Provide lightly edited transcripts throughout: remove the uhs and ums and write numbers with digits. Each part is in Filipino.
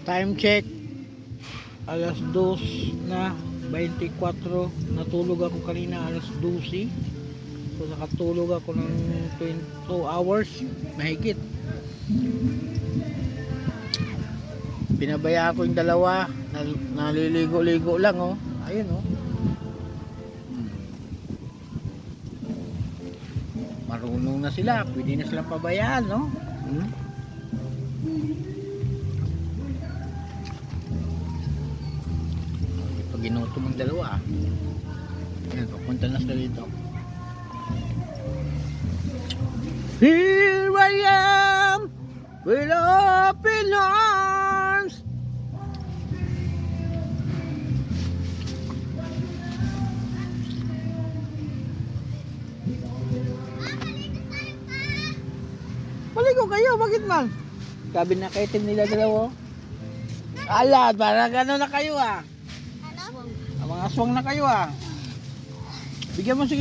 Time check, alas 2 na 24. Natulog ako kanina alas 12. So nakatulog ako ng 22 hours mahigit. Pinabaya ko yung dalawa, naliligo-ligo lang oh. Ayun oh. Marunong na sila, pwede na silang pabayaan no. Pag ginutom ang dalawa ayan, papunta na sila dito. Here I am with open arms. Maligo kayo, bakit man? Sabi na kayo team nila dalawa. Ala, parang gano'n na kayo ah. Mga aswang na kayo ah. Bigyan mo si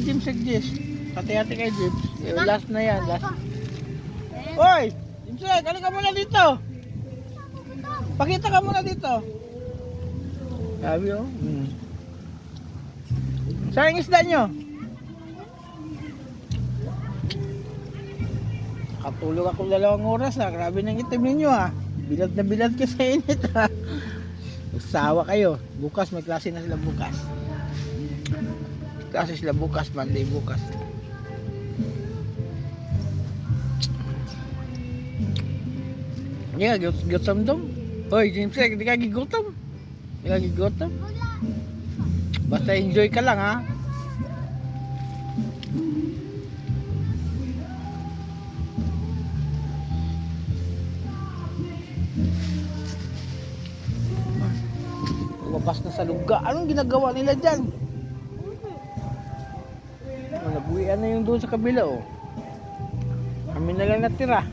Jim Segdes. Hati-hati kay Jim. Last na yan, last. Hoy! Jim Seg, halika muna dito. Pakita ka muna dito. Sabi oh. Saan yung isda nyo? Nakatulog ako 2 oras ah. Grabe ng itim ninyo ah. Bilad na bilad ka sa init ah. Sawa kayo. Bukas may klase na sila bukas. Klase sila bukas, Monday bukas. Hindi ka gutom dong. Hoy, James, hindi ka gigutom. Hindi ka gigutom. Basta enjoy ka lang ha. Lumabas na sa lugar. Anong ginagawa nila dyan? Nag-uwian na yung doon sa kabila oh. Kami na lang natira.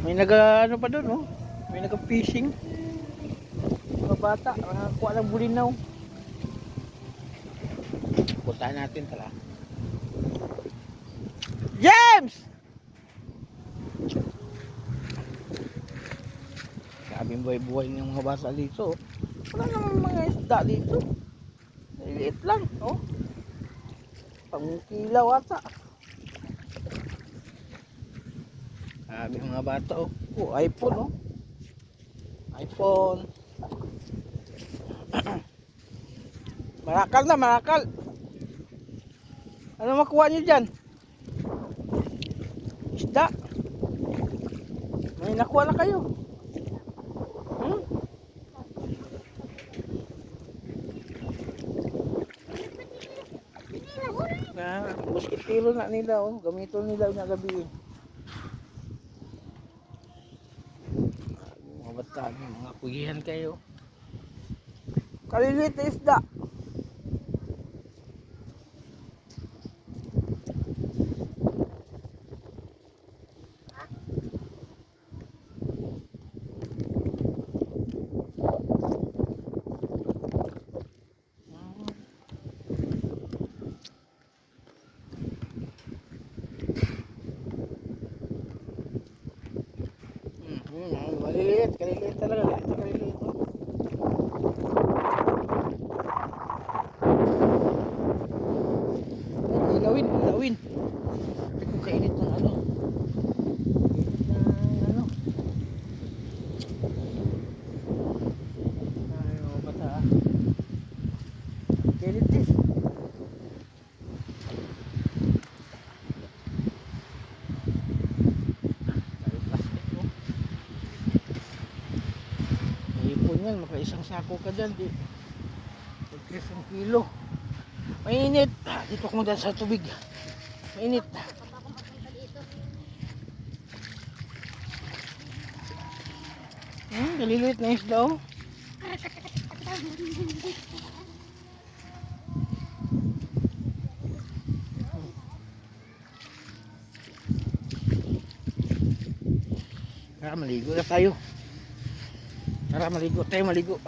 May ano pa doon oh. May naga-fishing. Mga bata, nakakuha ng bulinaw. Puntahan natin tala. James! Sabing buhay-buhay ng mga basa dito. Wala naman mga isda dito. Liit lang oh. Pangkilaw ata. Sabi mga bata oh. Oh, iPhone oh. iPhone. Marakal na, marakal. Ano makuha niyo dyan? Isda. May nakuha na kayo. Muskitero na nila oh. Gamito nila na gabi. Mga bata, mga kugihan kayo. Kalilit na isda. Kaliliit talaga. Kaliliit oh. Ilawin. Hindi ko kainit ng ano. Ay, mga bata. Kainit eh. Yan, maka isang sako ka dyan di 1 kilo. Mainit dito ko dyan sa tubig. Mainit nalilit na isda oh. Maligo na tayo. Tara, maligo tayo, maligo.